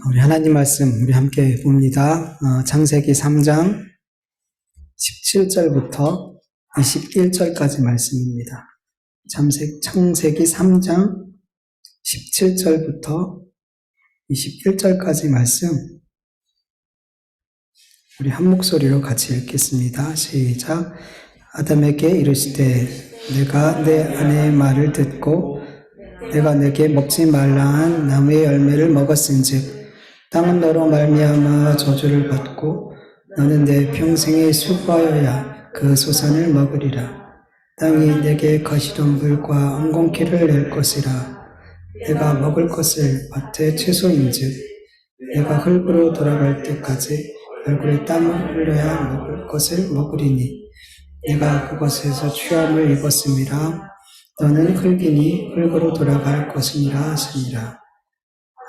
우리 하나님 말씀 우리 함께 봅니다. 창세기 3장 17절부터 21절까지 말씀입니다. 창세기 3장 17절부터 21절까지 말씀 우리 한 목소리로 같이 읽겠습니다. 시작. 아담에게 이르시되 내가 내 아내의 말을 듣고 내가 내게 먹지 말라 한 나무의 열매를 먹었은즉 땅은 너로 말미암아 저주를 받고 너는 내 평생에 수고하여야 그 소산을 먹으리라. 땅이 내게 거시동굴과 엉겅퀴를 낼 것이라. 내가 먹을 것을 밭의 채소인즉 내가 흙으로 돌아갈 때까지 얼굴에 땀을 흘려야 먹을 것을 먹으리니 내가 그것에서 취함을 입었음이라. 너는 흙이니 흙으로 돌아갈 것이니라 하시니라.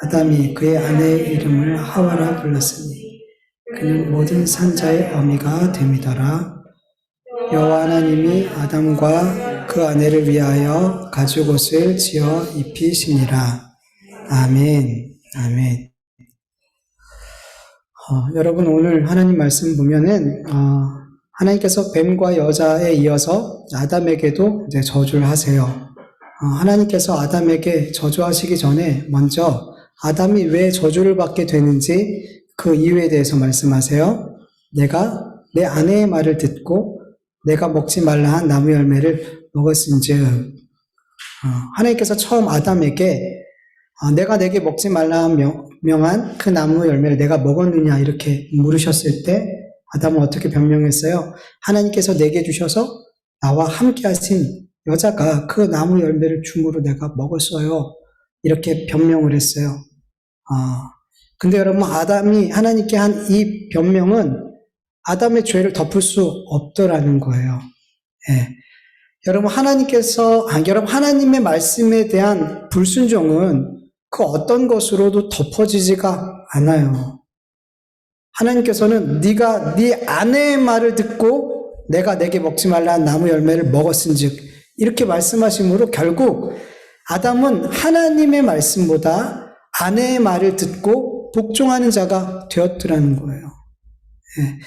아담이 그의 아내의 이름을 하와라 불렀으니 그는 모든 산자의 어미가 됨이더라. 여호와 하나님이 아담과 그 아내를 위하여 가죽옷을 지어 입히시니라. 아멘. 아멘. 여러분 오늘 하나님 말씀 보면은 하나님께서 뱀과 여자에 이어서 아담에게도 이제 저주를 하세요. 하나님께서 아담에게 저주하시기 전에 먼저 아담이 왜 저주를 받게 되는지 그 이유에 대해서 말씀하세요. 내가 내 아내의 말을 듣고 내가 먹지 말라 한 나무 열매를 먹었은즉 하나님께서 처음 아담에게 내가 내게 먹지 말라 명한 그 나무 열매를 내가 먹었느냐 이렇게 물으셨을 때 아담은 어떻게 변명했어요? 하나님께서 내게 주셔서 나와 함께 하신 여자가 그 나무 열매를 줌으로 내가 먹었어요. 이렇게 변명을 했어요. 근데 여러분 아담이 하나님께 한 이 변명은 아담의 죄를 덮을 수 없더라는 거예요. 예. 여러분 하나님의 말씀에 대한 불순종은 그 어떤 것으로도 덮어지지가 않아요. 하나님께서는 네가 네 아내의 말을 듣고 내가 내게 먹지 말라 한 나무 열매를 먹었은즉 이렇게 말씀하심으로 결국 아담은 하나님의 말씀보다 아내의 말을 듣고 복종하는 자가 되었더라는 거예요. 예.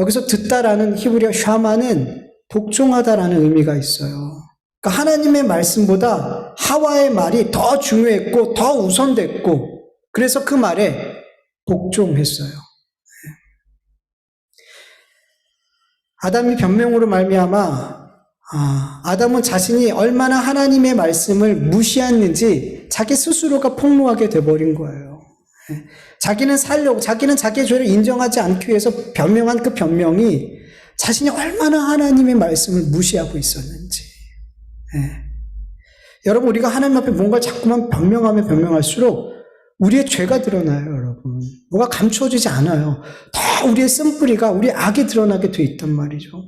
여기서 듣다라는 히브리어 샤마는 복종하다라는 의미가 있어요. 그러니까 하나님의 말씀보다 하와의 말이 더 중요했고 더 우선됐고 그래서 그 말에 복종했어요. 아담이 변명으로 말미암아 아담은 자신이 얼마나 하나님의 말씀을 무시했는지 자기 스스로가 폭로하게 돼버린 거예요. 자기는 살려고 자기는 자기의 죄를 인정하지 않기 위해서 변명한 그 변명이 자신이 얼마나 하나님의 말씀을 무시하고 있었는지. 여러분 우리가 하나님 앞에 뭔가 자꾸만 변명하면 변명할수록 우리의 죄가 드러나요. 여러분 뭐가 감추어지지 않아요. 다 우리의 쓴뿌리가 우리의 악이 드러나게 돼 있단 말이죠.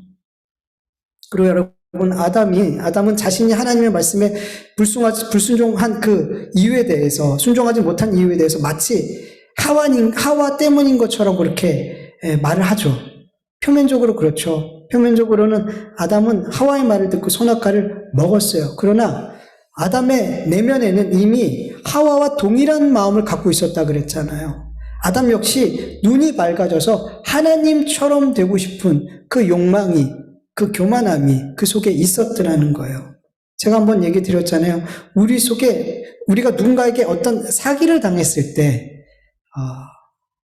그리고 여러분 아담은 자신이 하나님의 말씀에 불순종한 그 이유에 대해서 순종하지 못한 이유에 대해서 마치 하와 때문인 것처럼 그렇게 말을 하죠. 표면적으로 그렇죠. 표면적으로는 아담은 하와의 말을 듣고 선악과를 먹었어요. 그러나 아담의 내면에는 이미 하와와 동일한 마음을 갖고 있었다 그랬잖아요. 아담 역시 눈이 밝아져서 하나님처럼 되고 싶은 그 욕망이 그 교만함이 그 속에 있었더라는 거예요. 제가 한번 얘기 드렸잖아요. 우리 속에 우리가 누군가에게 어떤 사기를 당했을 때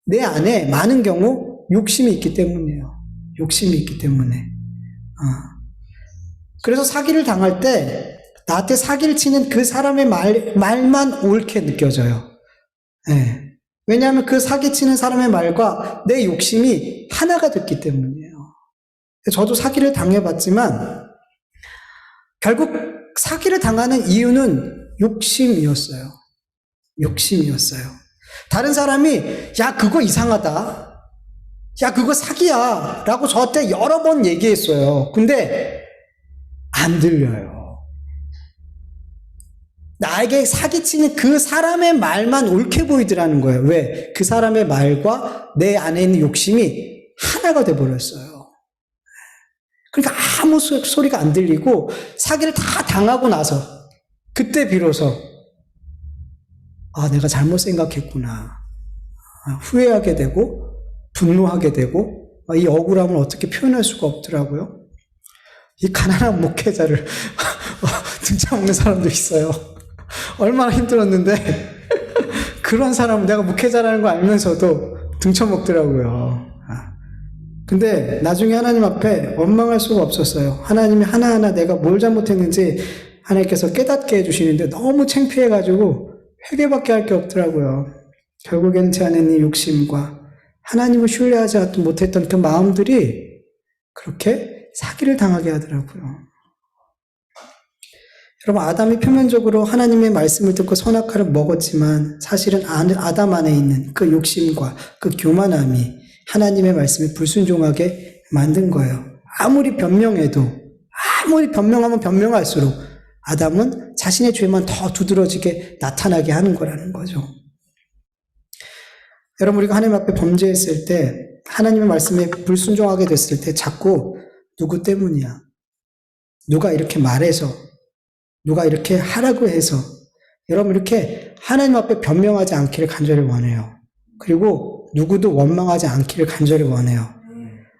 내 안에 많은 경우 욕심이 있기 때문이에요. 욕심이 있기 때문에. 그래서 사기를 당할 때 나한테 사기를 치는 그 사람의 말만 옳게 느껴져요. 네. 왜냐하면 그 사기치는 사람의 말과 내 욕심이 하나가 됐기 때문이에요. 저도 사기를 당해봤지만 결국 사기를 당하는 이유는 욕심이었어요. 욕심이었어요. 다른 사람이 야 그거 이상하다. 야 그거 사기야 라고 저한테 여러 번 얘기했어요. 근데 안 들려요. 나에게 사기치는 그 사람의 말만 옳게 보이더라는 거예요. 왜? 그 사람의 말과 내 안에 있는 욕심이 하나가 돼버렸어요. 그러니까 아무 소리가 안 들리고 사기를 다 당하고 나서 그때 비로소 내가 잘못 생각했구나. 후회하게 되고 분노하게 되고 이 억울함을 어떻게 표현할 수가 없더라고요. 이 가난한 목회자를 등쳐먹는 사람도 있어요. 얼마나 힘들었는데 그런 사람은 내가 목회자라는 거 알면서도 등쳐먹더라고요. 근데 나중에 하나님 앞에 원망할 수가 없었어요. 하나님이 하나하나 내가 뭘 잘못했는지 하나님께서 깨닫게 해주시는데 너무 창피해가지고 회개밖에 할 게 없더라고요. 결국엔 제 안에 있는 욕심과 하나님을 신뢰하지 못했던 그 마음들이 그렇게 사기를 당하게 하더라고요. 여러분, 아담이 표면적으로 하나님의 말씀을 듣고 선악과를 먹었지만 사실은 아담 안에 있는 그 욕심과 그 교만함이 하나님의 말씀에 불순종하게 만든 거예요. 아무리 변명하면 변명할수록 아담은 자신의 죄만 더 두드러지게 나타나게 하는 거라는 거죠. 여러분, 우리가 하나님 앞에 범죄했을 때, 하나님의 말씀에 불순종하게 됐을 때 자꾸 누구 때문이야? 누가 이렇게 말해서, 누가 이렇게 하라고 해서, 여러분 이렇게 하나님 앞에 변명하지 않기를 간절히 원해요. 그리고 누구도 원망하지 않기를 간절히 원해요.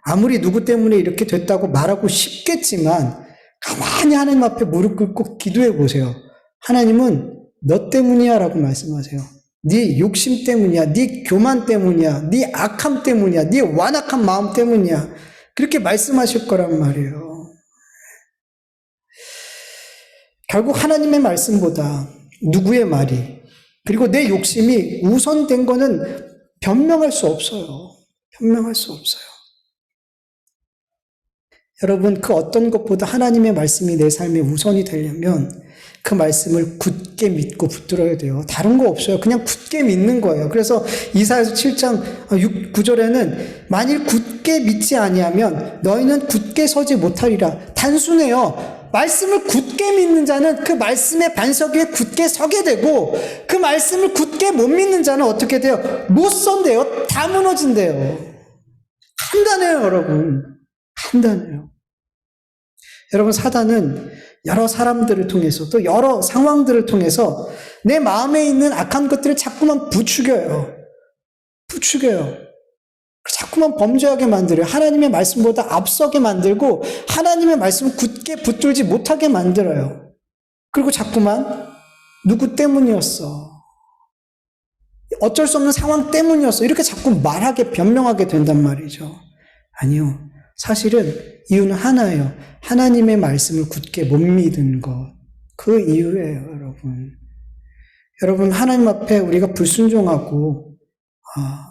아무리 누구 때문에 이렇게 됐다고 말하고 싶겠지만 가만히 하나님 앞에 무릎 꿇고 기도해 보세요. 하나님은 너 때문이야 라고 말씀하세요. 네 욕심 때문이야, 네 교만 때문이야, 네 악함 때문이야, 네 완악한 마음 때문이야. 그렇게 말씀하실 거란 말이에요. 결국 하나님의 말씀보다 누구의 말이, 그리고 내 욕심이 우선된 거는 변명할 수 없어요. 변명할 수 없어요. 여러분, 그 어떤 것보다 하나님의 말씀이 내 삶에 우선이 되려면 그 말씀을 굳게 믿고 붙들어야 돼요. 다른 거 없어요. 그냥 굳게 믿는 거예요. 그래서 이사야서 7장 9절에는 만일 굳게 믿지 아니하면 너희는 굳게 서지 못하리라. 단순해요. 말씀을 굳게 믿는 자는 그 말씀의 반석 위에 굳게 서게 되고, 그 말씀을 굳게 못 믿는 자는 어떻게 돼요? 못 선대요. 다 무너진대요. 간단해요, 여러분. 간단해요. 여러분, 사단은 여러 사람들을 통해서 또 여러 상황들을 통해서 내 마음에 있는 악한 것들을 자꾸만 부추겨요. 자꾸만 범죄하게 만들어요. 하나님의 말씀보다 앞서게 만들고 하나님의 말씀을 굳게 붙들지 못하게 만들어요. 그리고 자꾸만 누구 때문이었어, 어쩔 수 없는 상황 때문이었어, 이렇게 자꾸 말하게 변명하게 된단 말이죠. 아니요. 사실은 이유는 하나예요. 하나님의 말씀을 굳게 못 믿은 것. 그 이유예요, 여러분. 여러분, 하나님 앞에 우리가 불순종하고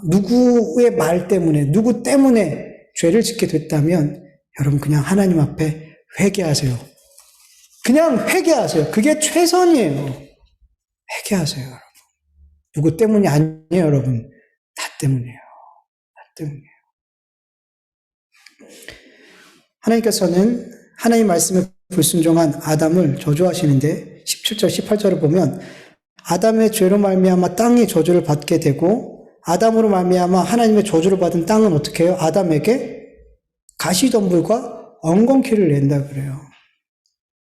누구의 말 때문에, 누구 때문에 죄를 짓게 됐다면 여러분 그냥 하나님 앞에 회개하세요. 그냥 회개하세요. 그게 최선이에요. 회개하세요, 여러분. 누구 때문이 아니에요, 여러분. 나 때문이에요. 나 때문이에요. 하나님께서는 하나님 말씀에 불순종한 아담을 저주하시는데 17절, 18절을 보면 아담의 죄로 말미암아 땅이 저주를 받게 되고 아담으로 말미암아 하나님의 저주를 받은 땅은 어떻게 해요? 아담에게 가시덤불과 엉겅퀴를 낸다 그래요.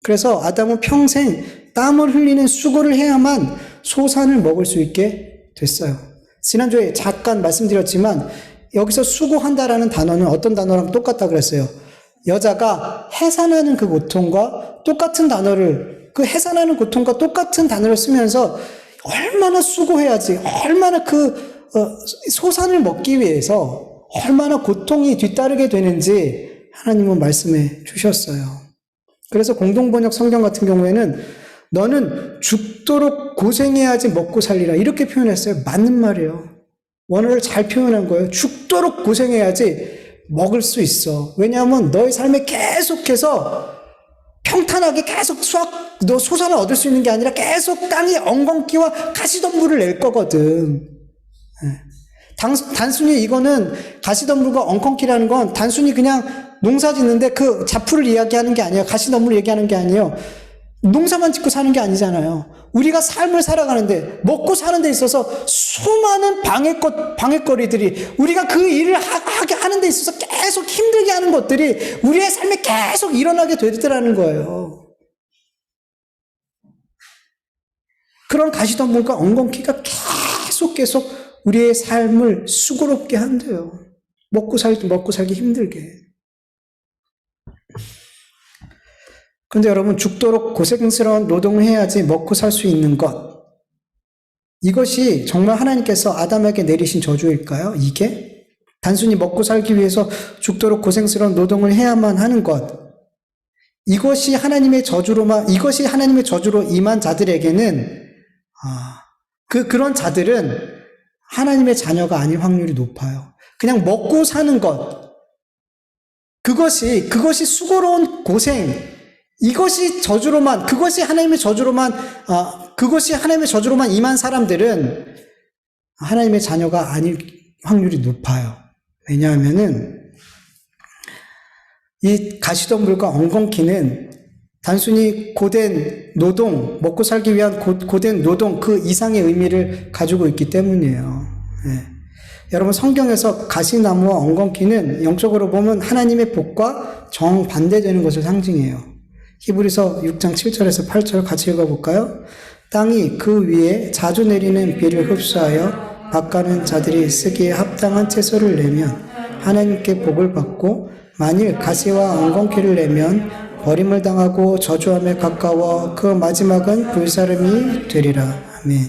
그래서 아담은 평생 땀을 흘리는 수고를 해야만 소산을 먹을 수 있게 됐어요. 지난주에 잠깐 말씀드렸지만 여기서 수고한다라는 단어는 어떤 단어랑 똑같다 그랬어요. 여자가 해산하는 그 고통과 똑같은 단어를, 그 해산하는 고통과 똑같은 단어를 쓰면서 얼마나 수고해야지, 얼마나 소산을 먹기 위해서 얼마나 고통이 뒤따르게 되는지 하나님은 말씀해 주셨어요. 그래서 공동번역 성경 같은 경우에는 너는 죽도록 고생해야지 먹고 살리라, 이렇게 표현했어요. 맞는 말이에요. 원어를 잘 표현한 거예요. 죽도록 고생해야지 먹을 수 있어. 왜냐하면 너의 삶에 계속해서 평탄하게 계속 너 소산을 얻을 수 있는 게 아니라 계속 땅에 엉겅퀴와 가시덤불을 낼 거거든. 단순히 이거는 가시덤불과 엉겅퀴라는 건 단순히 그냥 농사 짓는데 그 자풀을 이야기하는 게 아니에요. 가시덤불을 얘기하는 게 아니에요. 농사만 짓고 사는 게 아니잖아요. 우리가 삶을 살아가는데, 먹고 사는 데 있어서 수많은 방해거리들이, 우리가 그 일을 하게 하는 데 있어서 계속 힘들게 하는 것들이 우리의 삶에 계속 일어나게 되더라는 거예요. 그런 가시덤불과 엉겅퀴가 계속 우리의 삶을 수고롭게 한대요. 먹고 살기 힘들게. 그런데 여러분, 죽도록 고생스러운 노동을 해야지 먹고 살 수 있는 것. 이것이 정말 하나님께서 아담에게 내리신 저주일까요? 이게? 단순히 먹고 살기 위해서 죽도록 고생스러운 노동을 해야만 하는 것. 이것이 하나님의 저주로 임한 자들에게는, 그런 자들은 하나님의 자녀가 아닐 확률이 높아요. 그냥 먹고 사는 것. 그것이 수고로운 고생. 그것이 하나님의 저주로만 임한 사람들은 하나님의 자녀가 아닐 확률이 높아요. 왜냐하면은, 이 가시덤불과 엉겅퀴는 단순히 고된 노동, 먹고 살기 위한 고된 노동 그 이상의 의미를 가지고 있기 때문이에요. 네. 여러분, 성경에서 가시나무와 엉겅퀴는 영적으로 보면 하나님의 복과 정반대되는 것을 상징해요. 히브리서 6장 7절에서 8절 같이 읽어볼까요? 땅이 그 위에 자주 내리는 비를 흡수하여 밭가는 자들이 쓰기에 합당한 채소를 내면 하나님께 복을 받고, 만일 가시와 엉겅퀴를 내면 버림을 당하고 저주함에 가까워 그 마지막은 불사름이 되리라. 아멘.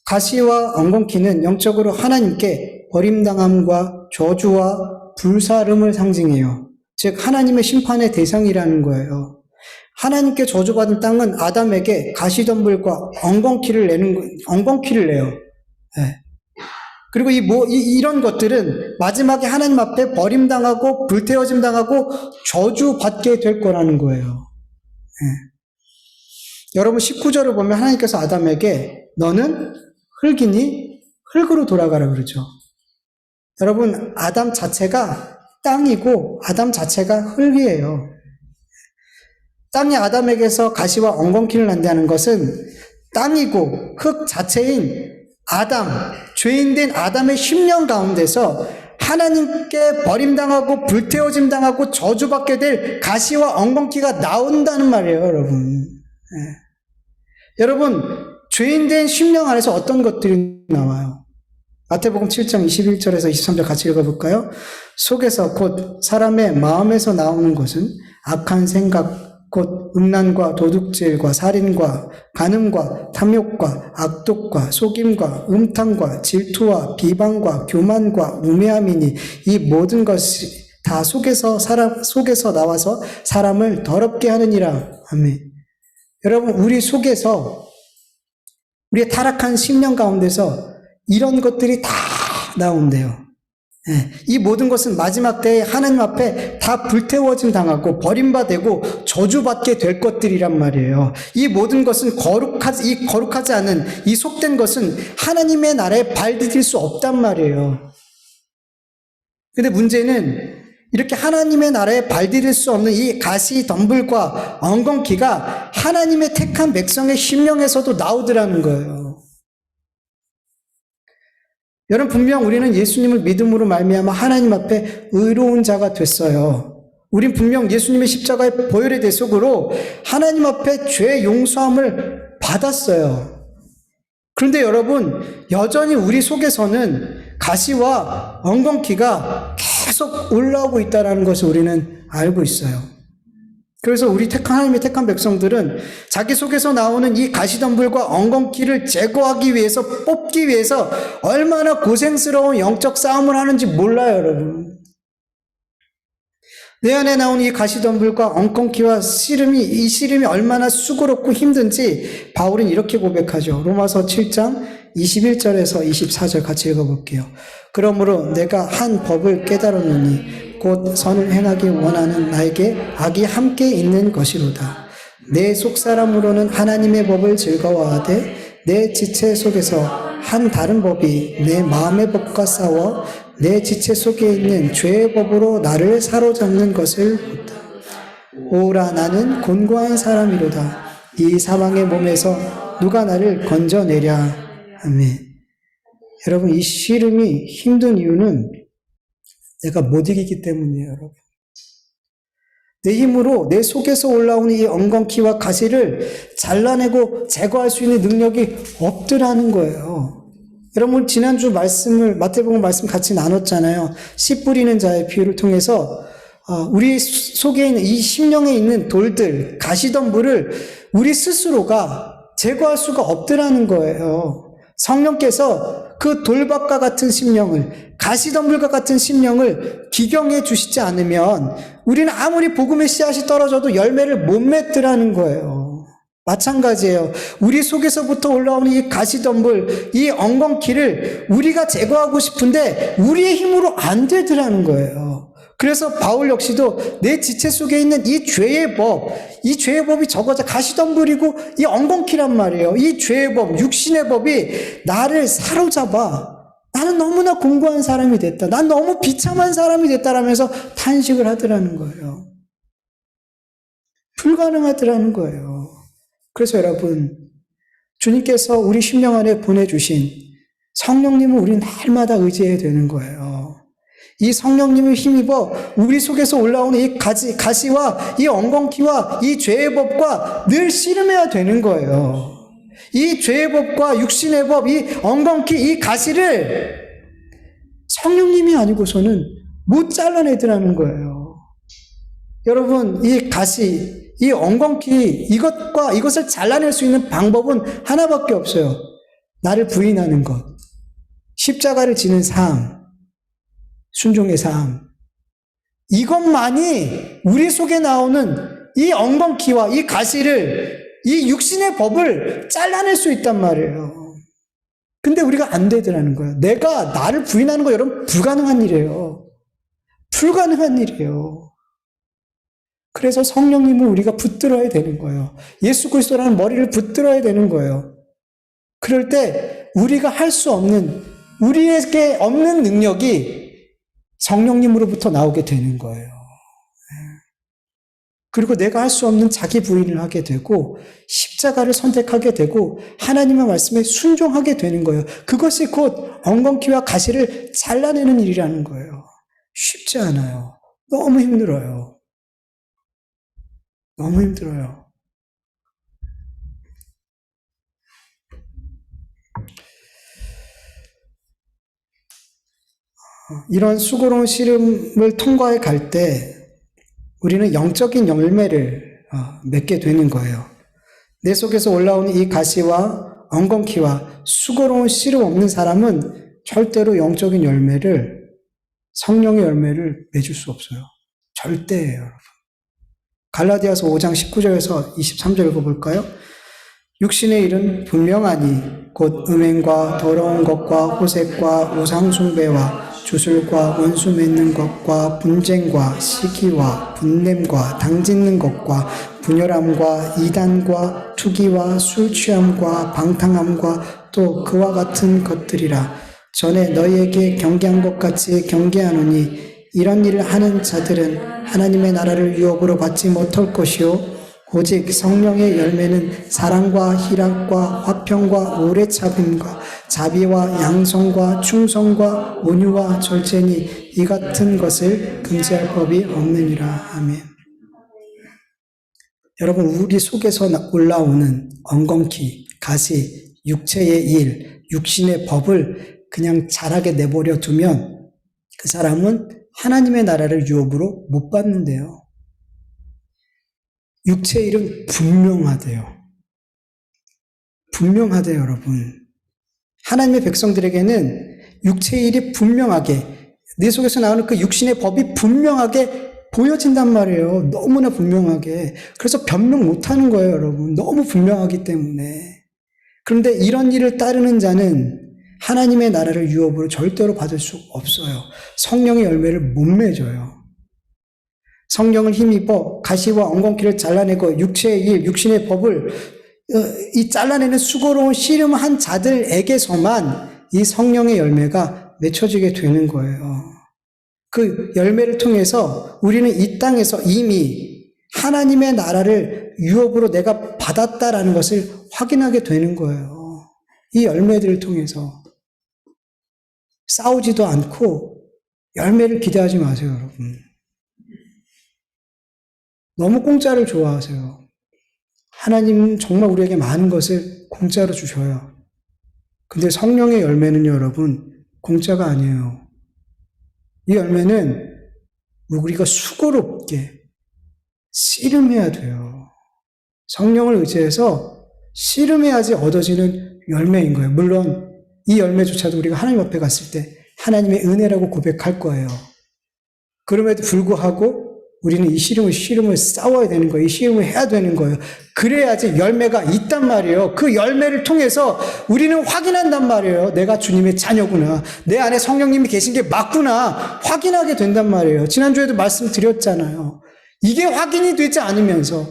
가시와 엉겅퀴는 영적으로 하나님께 버림당함과 저주와 불사름을 상징해요. 즉 하나님의 심판의 대상이라는 거예요. 하나님께 저주받은 땅은 아담에게 가시덤불과 엉겅퀴를 내요. 네. 그리고 이런 것들은 마지막에 하나님 앞에 버림당하고 불태워짐 당하고 저주받게 될 거라는 거예요. 네. 여러분 19절을 보면 하나님께서 아담에게 너는 흙이니 흙으로 돌아가라 그러죠. 여러분, 아담 자체가 땅이고 아담 자체가 흙이에요. 땅이 아담에게서 가시와 엉겅퀴를 난다는 것은 땅이고 흙 자체인 죄인된 아담의 심령 가운데서 하나님께 버림당하고 불태워짐 당하고 저주받게 될 가시와 엉겅퀴가 나온다는 말이에요, 여러분. 네. 여러분, 죄인된 심령 안에서 어떤 것들이 나와요? 마태복음 7장 21절에서 23절 같이 읽어볼까요? 속에서 곧 사람의 마음에서 나오는 것은 악한 생각, 곧 음란과 도둑질과 살인과 간음과 탐욕과 악독과 속임과 음탕과 질투와 비방과 교만과 우매함이니 이 모든 것이 다 속에서 나와서 사람을 더럽게 하느니라. 아멘. 여러분, 우리의 타락한 심령 가운데서 이런 것들이 다 나온대요. 네. 이 모든 것은 마지막 때에 하나님 앞에 다 불태워짐 당하고 버림받고 저주받게 될 것들이란 말이에요. 이 모든 것은 거룩하지 않은 이 속된 것은 하나님의 나라에 발디딜 수 없단 말이에요. 근데 문제는 이렇게 하나님의 나라에 발디딜 수 없는 이 가시 덤불과 엉겅퀴가 하나님의 택한 백성의 심령에서도 나오더라는 거예요. 여러분, 분명 우리는 예수님을 믿음으로 말미암아 하나님 앞에 의로운 자가 됐어요. 우린 분명 예수님의 십자가의 보혈의 대속으로 하나님 앞에 죄 용서함을 받았어요. 그런데 여러분, 여전히 우리 속에서는 가시와 엉겅퀴가 계속 올라오고 있다는 것을 우리는 알고 있어요. 그래서 하나님의 택한 백성들은 자기 속에서 나오는 이 가시덤불과 엉겅퀴를 제거하기 위해서, 뽑기 위해서 얼마나 고생스러운 영적 싸움을 하는지 몰라요, 여러분. 내 안에 나오는 이 가시덤불과 엉겅퀴와 이 씨름이 얼마나 수고롭고 힘든지 바울은 이렇게 고백하죠. 로마서 7장 21절에서 24절 같이 읽어볼게요. 그러므로 내가 한 법을 깨달았노니 곧 선을 행하기 원하는 나에게 악이 함께 있는 것이로다. 내 속사람으로는 하나님의 법을 즐거워하되 내 지체 속에서 한 다른 법이 내 마음의 법과 싸워 내 지체 속에 있는 죄의 법으로 나를 사로잡는 것을 본다. 오라, 나는 곤고한 사람이로다. 이 사망의 몸에서 누가 나를 건져내랴. 아멘. 여러분, 이 씨름이 힘든 이유는 내가 못 이기기 때문이에요, 여러분. 내 힘으로 내 속에서 올라오는 이 엉겅퀴와 가시를 잘라내고 제거할 수 있는 능력이 없더라는 거예요. 여러분 지난주 말씀을 마태복음 말씀 같이 나눴잖아요. 씨 뿌리는 자의 비유를 통해서 우리 속에 있는 이 심령에 있는 돌들, 가시덤불을 우리 스스로가 제거할 수가 없더라는 거예요. 성령께서 그 돌밭과 같은 심령을, 가시덤불과 같은 심령을 기경해 주시지 않으면 우리는 아무리 복음의 씨앗이 떨어져도 열매를 못 맺더라는 거예요. 마찬가지예요. 우리 속에서부터 올라오는 이 가시덤불, 이 엉겅퀴를 우리가 제거하고 싶은데 우리의 힘으로 안 되더라는 거예요. 그래서 바울 역시도 내 지체 속에 있는 이 죄의 법, 이 죄의 법이 적어져 가시덤불이고 이 엉겅퀴란 말이에요. 이 죄의 법, 육신의 법이 나를 사로잡아 나는 너무나 공고한 사람이 됐다. 난 너무 비참한 사람이 됐다라면서 탄식을 하더라는 거예요. 불가능하더라는 거예요. 그래서 여러분, 주님께서 우리 심령 안에 보내주신 성령님을 우리는 날마다 의지해야 되는 거예요. 이 성령님을 힘입어 우리 속에서 올라오는 이 가시와 이 엉겅퀴와 이 죄의 법과 늘 씨름해야 되는 거예요. 이 죄의 법과 육신의 법, 이 엉겅퀴, 이 가시를 성령님이 아니고서는 못 잘라내더라는 거예요. 여러분, 이 가시, 이 엉겅퀴, 이것을 잘라낼 수 있는 방법은 하나밖에 없어요. 나를 부인하는 것, 십자가를 지는 삶, 순종의 삶. 이것만이 우리 속에 나오는 이 엉겅퀴와 이 가시를, 이 육신의 법을 잘라낼 수 있단 말이에요. 근데 우리가 안 되더라는 거예요. 내가 나를 부인하는 거 여러분 불가능한 일이에요. 불가능한 일이에요. 그래서 성령님을 우리가 붙들어야 되는 거예요. 예수 그리스도라는 머리를 붙들어야 되는 거예요. 그럴 때 우리가 할 수 없는, 우리에게 없는 능력이 성령님으로부터 나오게 되는 거예요. 그리고 내가 할 수 없는 자기 부인을 하게 되고 십자가를 선택하게 되고 하나님의 말씀에 순종하게 되는 거예요. 그것이 곧 엉겅퀴와 가시를 잘라내는 일이라는 거예요. 쉽지 않아요. 너무 힘들어요. 너무 힘들어요. 이런 수고로운 씨름을 통과해 갈 때 우리는 영적인 열매를 맺게 되는 거예요. 내 속에서 올라오는 이 가시와 엉겅퀴와 수고로운 씨름 없는 사람은 절대로 영적인 열매를, 성령의 열매를 맺을 수 없어요. 절대예요, 여러분. 갈라디아서 5장 19절에서 23절 읽어볼까요? 육신의 일은 분명하니 곧 음행과 더러운 것과 호색과 우상숭배와 주술과 원수 맺는 것과 분쟁과 시기와 분냄과 당짓는 것과 분열함과 이단과 투기와 술 취함과 방탕함과 또 그와 같은 것들이라. 전에 너희에게 경계한 것 같이 경계하노니 이런 일을 하는 자들은 하나님의 나라를 유업으로 받지 못할 것이요 오직 성령의 열매는 사랑과 희락과 화평과 오래 참음과 자비와 양성과 충성과 온유와 절제니 이 같은 것을 금지할 법이 없느니라. 아멘. 여러분, 우리 속에서 올라오는 엉겅퀴, 가시, 육체의 일, 육신의 법을 그냥 잘하게 내버려 두면 그 사람은 하나님의 나라를 유업으로 못 받는데요. 육체의 일은 분명하대요. 분명하대요, 여러분. 하나님의 백성들에게는 육체의 일이 분명하게, 내 속에서 나오는 그 육신의 법이 분명하게 보여진단 말이에요. 너무나 분명하게. 그래서 변명 못하는 거예요, 여러분. 너무 분명하기 때문에. 그런데 이런 일을 따르는 자는 하나님의 나라를 유업으로 절대로 받을 수 없어요. 성령의 열매를 못 맺어요. 성령을 힘입어 가시와 엉겅퀴를 잘라내고 육체의 일, 육신의 법을 이 잘라내는 수고로운 씨름한 자들에게서만 이 성령의 열매가 맺혀지게 되는 거예요. 그 열매를 통해서 우리는 이 땅에서 이미 하나님의 나라를 유업으로 내가 받았다라는 것을 확인하게 되는 거예요. 이 열매들을 통해서. 싸우지도 않고 열매를 기대하지 마세요, 여러분. 너무 공짜를 좋아하세요. 하나님은 정말 우리에게 많은 것을 공짜로 주셔요. 근데 성령의 열매는요, 여러분, 공짜가 아니에요. 이 열매는 우리가 수고롭게 씨름해야 돼요. 성령을 의지해서 씨름해야지 얻어지는 열매인 거예요. 물론 이 열매조차도 우리가 하나님 앞에 갔을 때 하나님의 은혜라고 고백할 거예요. 그럼에도 불구하고 우리는 이 씨름을 싸워야 되는 거예요. 이 씨름을 해야 되는 거예요. 그래야지 열매가 있단 말이에요. 그 열매를 통해서 우리는 확인한단 말이에요. 내가 주님의 자녀구나. 내 안에 성령님이 계신 게 맞구나. 확인하게 된단 말이에요. 지난주에도 말씀드렸잖아요. 이게 확인이 되지 않으면서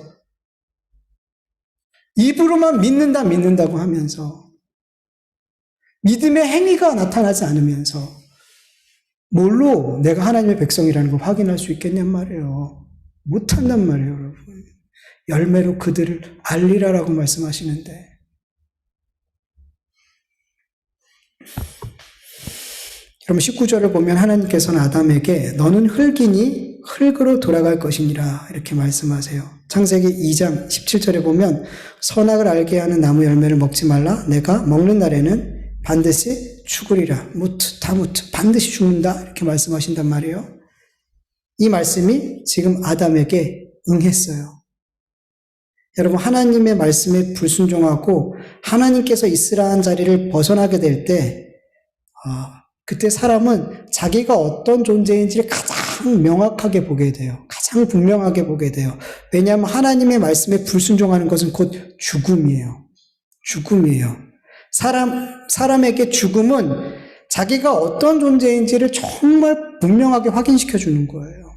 입으로만 믿는다고 하면서 믿음의 행위가 나타나지 않으면서 뭘로 내가 하나님의 백성이라는 걸 확인할 수 있겠냔 말이에요. 못한단 말이에요, 여러분. 열매로 그들을 알리라라고 말씀하시는데. 여러분 19절을 보면 하나님께서는 아담에게 너는 흙이니 흙으로 돌아갈 것이니라 이렇게 말씀하세요. 창세기 2장 17절에 보면 선악을 알게 하는 나무 열매를 먹지 말라. 내가 먹는 날에는 반드시 죽으리라. 다무트 반드시 죽는다 이렇게 말씀하신단 말이에요. 이 말씀이 지금 아담에게 응했어요. 여러분 하나님의 말씀에 불순종하고 하나님께서 있으라는 자리를 벗어나게 될 때 그때 사람은 자기가 어떤 존재인지를 가장 명확하게 보게 돼요. 가장 분명하게 보게 돼요. 왜냐하면 하나님의 말씀에 불순종하는 것은 곧 죽음이에요. 죽음이에요. 사람에게 죽음은 자기가 어떤 존재인지를 정말 분명하게 확인시켜 주는 거예요.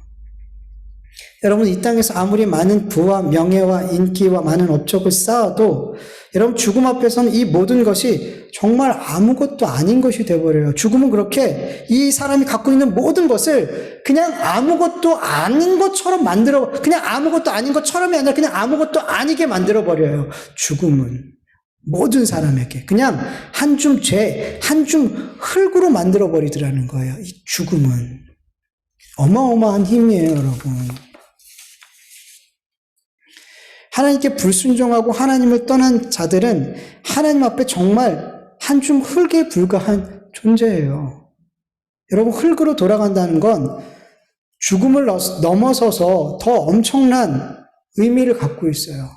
여러분 이 땅에서 아무리 많은 부와 명예와 인기와 많은 업적을 쌓아도 여러분 죽음 앞에서는 이 모든 것이 정말 아무것도 아닌 것이 되어버려요. 죽음은 그렇게 이 사람이 갖고 있는 모든 것을 그냥 아무것도 아닌 것처럼 그냥 아무것도 아닌 것처럼이 아니라 그냥 아무것도 아니게 만들어버려요. 죽음은 모든 사람에게 그냥 한 줌 흙으로 만들어버리더라는 거예요. 이 죽음은 어마어마한 힘이에요, 여러분. 하나님께 불순종하고 하나님을 떠난 자들은 하나님 앞에 정말 한 줌 흙에 불과한 존재예요. 여러분 흙으로 돌아간다는 건 죽음을 넘어서서 더 엄청난 의미를 갖고 있어요.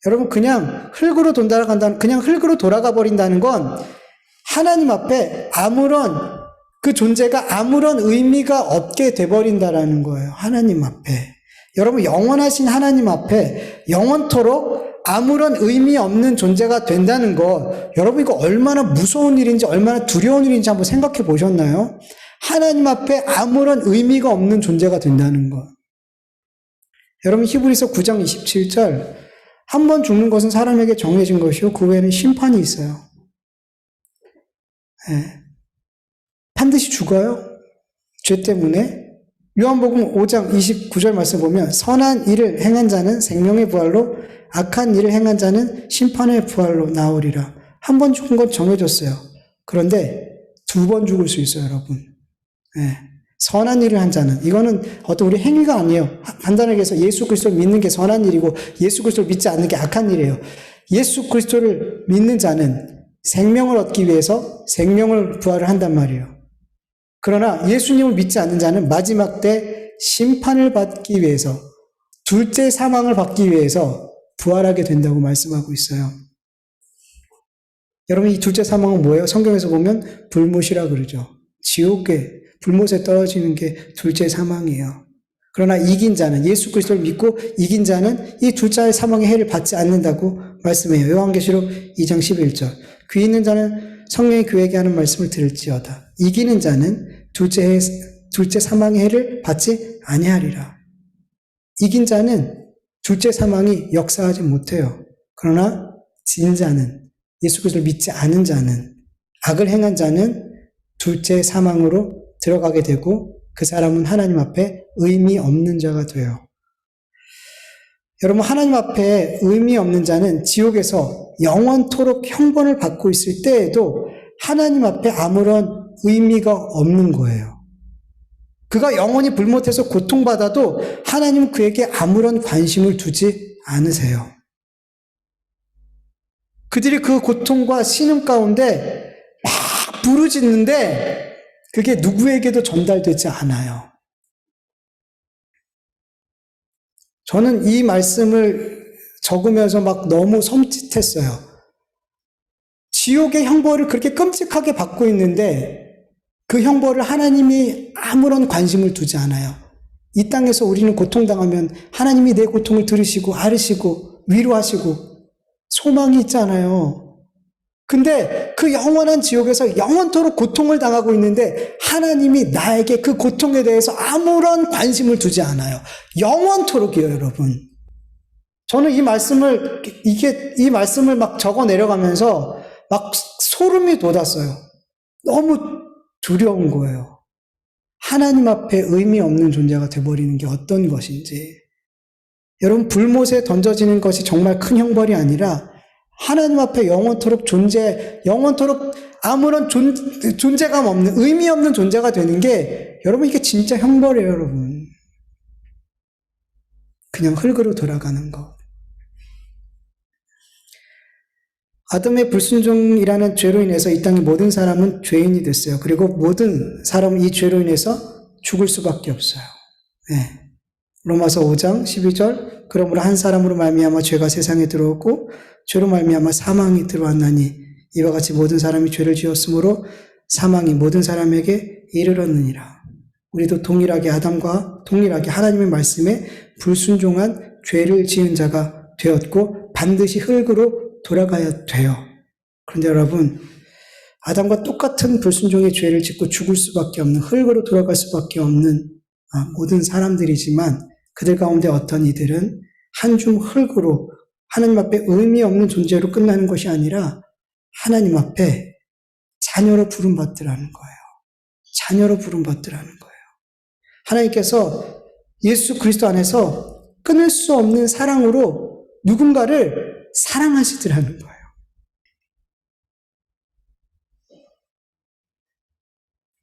여러분 그냥 흙으로 돌아가 버린다는 건 하나님 앞에 그 존재가 아무런 의미가 없게 돼버린다라는 거예요. 하나님 앞에. 여러분 영원하신 하나님 앞에 영원토록 아무런 의미 없는 존재가 된다는 거 여러분 이거 얼마나 무서운 일인지 얼마나 두려운 일인지 한번 생각해 보셨나요? 하나님 앞에 아무런 의미가 없는 존재가 된다는 거. 여러분 히브리서 9장 27절 한 번 죽는 것은 사람에게 정해진 것이요 그 외에는 심판이 있어요. 네. 반드시 죽어요. 죄 때문에. 요한복음 5장 29절 말씀 보면 선한 일을 행한 자는 생명의 부활로 악한 일을 행한 자는 심판의 부활로 나오리라. 한 번 죽은 건 정해졌어요. 그런데 두 번 죽을 수 있어요, 여러분. 네. 선한 일을 한 자는 이거는 어떤 우리 행위가 아니에요. 간단하게 해서 예수 그리스도를 믿는 게 선한 일이고 예수 그리스도를 믿지 않는 게 악한 일이에요. 예수 그리스도를 믿는 자는 생명을 얻기 위해서 생명을 부활을 한단 말이에요. 그러나 예수님을 믿지 않는 자는 마지막 때 심판을 받기 위해서 둘째 사망을 받기 위해서 부활하게 된다고 말씀하고 있어요. 여러분 이 둘째 사망은 뭐예요? 성경에서 보면 불못이라 그러죠. 지옥에 불못에 떨어지는 게 둘째 사망이에요. 그러나 이긴 자는 예수 그리스도를 믿고 이긴 자는 이 둘째 사망의 해를 받지 않는다고 말씀해요. 요한계시록 2장 11절 귀 있는 자는 성령이 그에게 하는 말씀을 들을지어다. 이기는 자는 둘째 사망의 해를 받지 아니하리라. 이긴 자는 둘째 사망이 역사하지 못해요. 그러나 진 자는 예수 그리스도를 믿지 않은 자는 악을 행한 자는 둘째 사망으로 들어가게 되고 그 사람은 하나님 앞에 의미 없는 자가 돼요. 여러분 하나님 앞에 의미 없는 자는 지옥에서 영원토록 형벌을 받고 있을 때에도 하나님 앞에 아무런 의미가 없는 거예요. 그가 영원히 불못해서 고통받아도 하나님은 그에게 아무런 관심을 두지 않으세요. 그들이 그 고통과 신음 가운데 부르짖는데 그게 누구에게도 전달되지 않아요. 저는 이 말씀을 적으면서 막 너무 섬찟했어요. 지옥의 형벌을 그렇게 끔찍하게 받고 있는데 그 형벌을 하나님이 아무런 관심을 두지 않아요. 이 땅에서 우리는 고통당하면 하나님이 내 고통을 들으시고 앓으시고 위로하시고 소망이 있잖아요. 근데 그 영원한 지옥에서 영원토록 고통을 당하고 있는데 하나님이 나에게 그 고통에 대해서 아무런 관심을 두지 않아요. 영원토록이에요, 여러분. 저는 이 말씀을 막 적어 내려가면서 막 소름이 돋았어요. 너무 두려운 거예요. 하나님 앞에 의미 없는 존재가 돼버리는 게 어떤 것인지. 여러분, 불못에 던져지는 것이 정말 큰 형벌이 아니라 하나님 앞에 영원토록 아무런 존재감 없는, 의미 없는 존재가 되는 게, 여러분, 이게 진짜 형벌이에요, 여러분. 그냥 흙으로 돌아가는 것. 아담의 불순종이라는 죄로 인해서 이 땅의 모든 사람은 죄인이 됐어요. 그리고 모든 사람은 이 죄로 인해서 죽을 수밖에 없어요. 네. 로마서 5장 12절, 그러므로 한 사람으로 말미암아 죄가 세상에 들어오고 죄로 말미암아 사망이 들어왔나니 이와 같이 모든 사람이 죄를 지었으므로 사망이 모든 사람에게 이르렀느니라. 우리도 아담과 동일하게 하나님의 말씀에 불순종한 죄를 지은 자가 되었고 반드시 흙으로 돌아가야 돼요. 그런데 여러분, 아담과 똑같은 불순종의 죄를 짓고 죽을 수밖에 없는, 흙으로 돌아갈 수밖에 없는 모든 사람들이지만 그들 가운데 어떤 이들은 한 줌 흙으로 하나님 앞에 의미 없는 존재로 끝나는 것이 아니라 하나님 앞에 자녀로 부름받으라는 거예요. 자녀로 부름받으라는 거예요. 하나님께서 예수 그리스도 안에서 끊을 수 없는 사랑으로 누군가를 사랑하시더라는 거예요.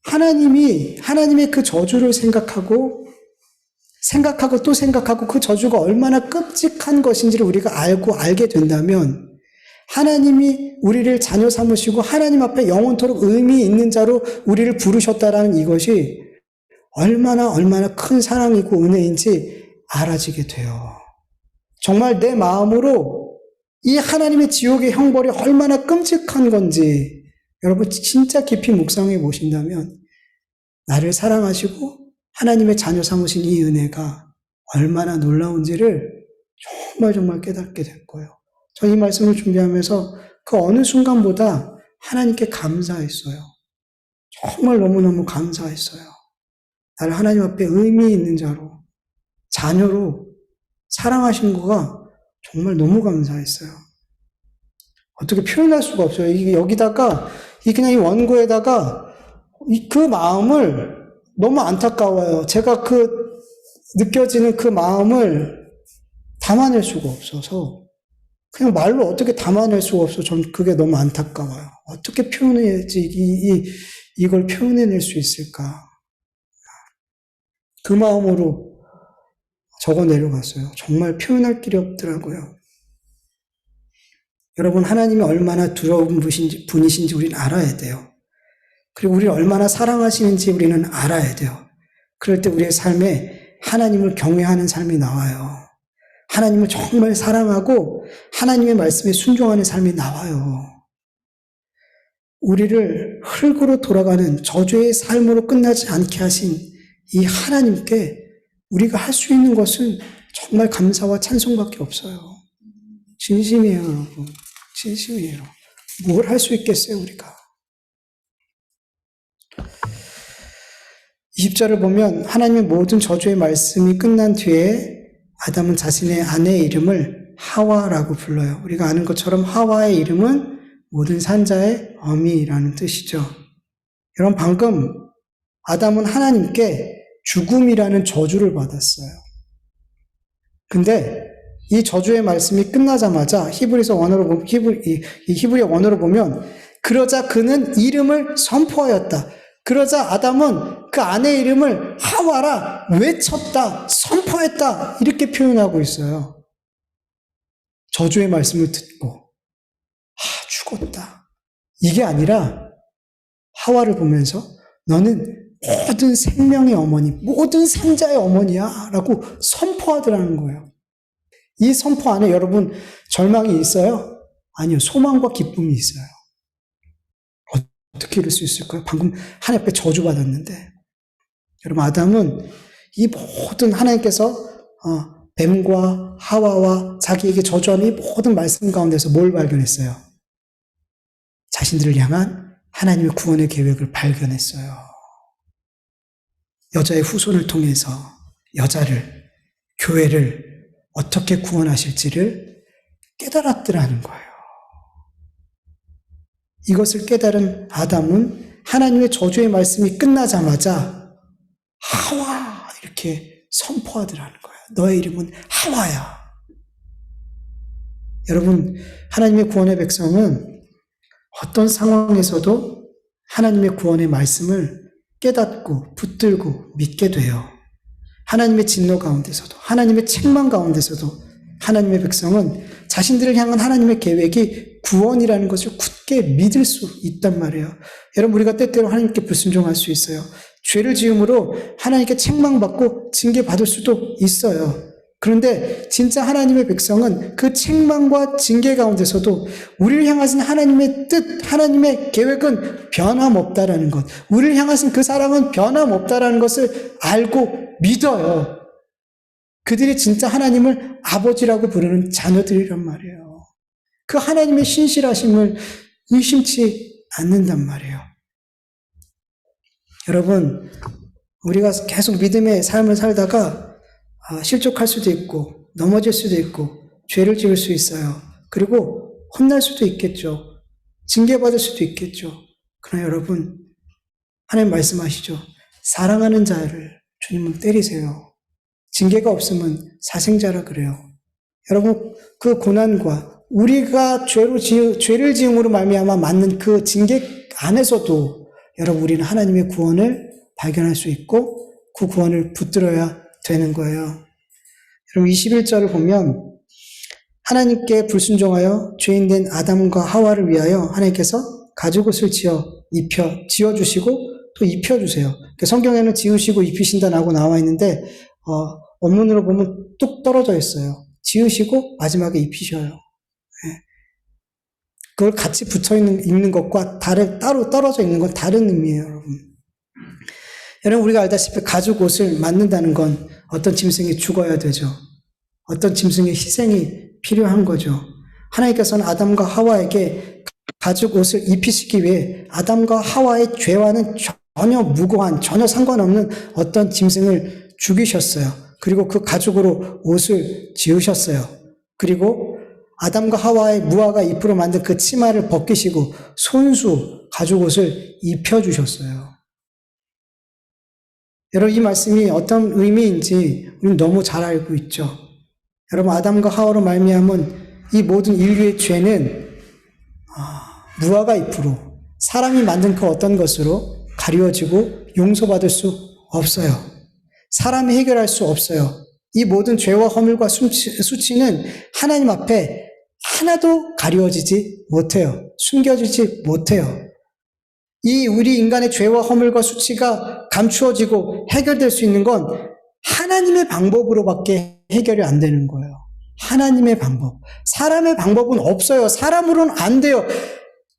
하나님의 그 저주를 생각하고 또 생각하고 그 저주가 얼마나 끔찍한 것인지를 우리가 알게 된다면 하나님이 우리를 자녀 삼으시고 하나님 앞에 영원토록 의미 있는 자로 우리를 부르셨다라는 이것이 얼마나 큰 사랑이고 은혜인지 알아지게 돼요. 정말 내 마음으로 이 하나님의 지옥의 형벌이 얼마나 끔찍한 건지 여러분 진짜 깊이 묵상해 보신다면 나를 사랑하시고 하나님의 자녀 삼으신 이 은혜가 얼마나 놀라운지를 정말 깨닫게 될 거예요. 저 이 말씀을 준비하면서 그 어느 순간보다 하나님께 감사했어요. 정말 너무너무 감사했어요. 나를 하나님 앞에 의미 있는 자로, 자녀로 사랑하신 거가 정말 너무 감사했어요. 어떻게 표현할 수가 없어요. 여기다가, 그냥 이 원고에다가 그 마음을 너무 안타까워요. 제가 느껴지는 그 마음을 담아낼 수가 없어서, 그냥 말로 어떻게 담아낼 수가 없어. 전 그게 너무 안타까워요. 어떻게 표현해야지 이걸 표현해낼 수 있을까. 그 마음으로 적어 내려갔어요. 정말 표현할 길이 없더라고요. 여러분, 하나님이 얼마나 두려운 분이신지 우리는 알아야 돼요. 그리고 우리를 얼마나 사랑하시는지 우리는 알아야 돼요. 그럴 때 우리의 삶에 하나님을 경외하는 삶이 나와요. 하나님을 정말 사랑하고 하나님의 말씀에 순종하는 삶이 나와요. 우리를 흙으로 돌아가는 저주의 삶으로 끝나지 않게 하신 이 하나님께 우리가 할 수 있는 것은 정말 감사와 찬송밖에 없어요. 진심이에요, 여러분. 진심이에요. 뭘 할 수 있겠어요, 우리가. 20절을 보면 하나님의 모든 저주의 말씀이 끝난 뒤에 아담은 자신의 아내의 이름을 하와라고 불러요. 우리가 아는 것처럼 하와의 이름은 모든 산자의 어미라는 뜻이죠. 여러분, 방금 아담은 하나님께 죽음이라는 저주를 받았어요. 근데 이 저주의 말씀이 끝나자마자 히브리 원어로 보면 그러자 그는 이름을 선포하였다. 그러자 아담은 그 아내의 이름을 하와라 외쳤다, 선포했다 이렇게 표현하고 있어요. 저주의 말씀을 듣고 죽었다. 이게 아니라 하와를 보면서 너는 모든 생명의 어머니, 모든 산자의 어머니야 라고 선포하더라는 거예요. 이 선포 안에 여러분 절망이 있어요? 아니요. 소망과 기쁨이 있어요. 어떻게 이럴 수 있을까요? 방금 하나님 앞에 저주받았는데. 여러분 아담은 이 모든 하나님께서 뱀과 하와와 자기에게 저주하는 이 모든 말씀 가운데서 뭘 발견했어요? 자신들을 향한 하나님의 구원의 계획을 발견했어요. 여자의 후손을 통해서 여자를, 교회를 어떻게 구원하실지를 깨달았더라는 거예요. 이것을 깨달은 아담은 하나님의 저주의 말씀이 끝나자마자 하와 이렇게 선포하더라는 거예요. 너의 이름은 하와야. 여러분, 하나님의 구원의 백성은 어떤 상황에서도 하나님의 구원의 말씀을 깨닫고 붙들고 믿게 돼요. 하나님의 진노 가운데서도, 하나님의 책망 가운데서도 하나님의 백성은 자신들을 향한 하나님의 계획이 구원이라는 것을 굳게 믿을 수 있단 말이에요. 여러분, 우리가 때때로 하나님께 불순종할 수 있어요. 죄를 지음으로 하나님께 책망받고 징계받을 수도 있어요. 그런데 진짜 하나님의 백성은 그 책망과 징계 가운데서도 우리를 향하신 하나님의 뜻, 하나님의 계획은 변함없다라는 것, 우리를 향하신 그 사랑은 변함없다라는 것을 알고 믿어요. 그들이 진짜 하나님을 아버지라고 부르는 자녀들이란 말이에요. 그 하나님의 신실하심을 의심치 않는단 말이에요. 여러분, 우리가 계속 믿음의 삶을 살다가 실족할 수도 있고 넘어질 수도 있고 죄를 지을 수 있어요. 그리고 혼날 수도 있겠죠. 징계받을 수도 있겠죠. 그러나 여러분, 하나님 말씀하시죠. 사랑하는 자를 주님은 때리세요. 징계가 없으면 사생자라 그래요. 여러분, 그 고난과 우리가 죄를 지음으로 말미암아 맞는 그 징계 안에서도 여러분 우리는 하나님의 구원을 발견할 수 있고 그 구원을 붙들어야 되는 거예요. 여러분 21절을 보면 하나님께 불순종하여 죄인된 아담과 하와를 위하여 하나님께서 가죽옷을 지어주시고 또 입혀주세요. 성경에는 지으시고 입히신다라고 나와 있는데 원문으로 보면 뚝 떨어져 있어요. 지으시고 마지막에 입히셔요. 그걸 같이 입는 것과 따로 떨어져 있는 건 다른 의미예요, 여러분. 여러분, 우리가 알다시피 가죽 옷을 만든다는 건 어떤 짐승이 죽어야 되죠. 어떤 짐승의 희생이 필요한 거죠. 하나님께서는 아담과 하와에게 가죽 옷을 입히시기 위해 아담과 하와의 죄와는 전혀 무고한, 전혀 상관없는 어떤 짐승을 죽이셨어요. 그리고 그 가죽으로 옷을 지으셨어요. 그리고 아담과 하와의 무화과 잎으로 만든 그 치마를 벗기시고 손수 가죽 옷을 입혀주셨어요. 여러분, 이 말씀이 어떤 의미인지 우리는 너무 잘 알고 있죠. 여러분, 아담과 하와로 말미암은 이 모든 인류의 죄는 무화과 잎으로 사람이 만든 그 어떤 것으로 가리워지고 용서받을 수 없어요. 사람이 해결할 수 없어요. 이 모든 죄와 허물과 수치는 하나님 앞에 하나도 가리워지지 못해요. 숨겨지지 못해요. 이 우리 인간의 죄와 허물과 수치가 감추어지고 해결될 수 있는 건 하나님의 방법으로밖에 해결이 안 되는 거예요. 하나님의 방법. 사람의 방법은 없어요. 사람으로는 안 돼요.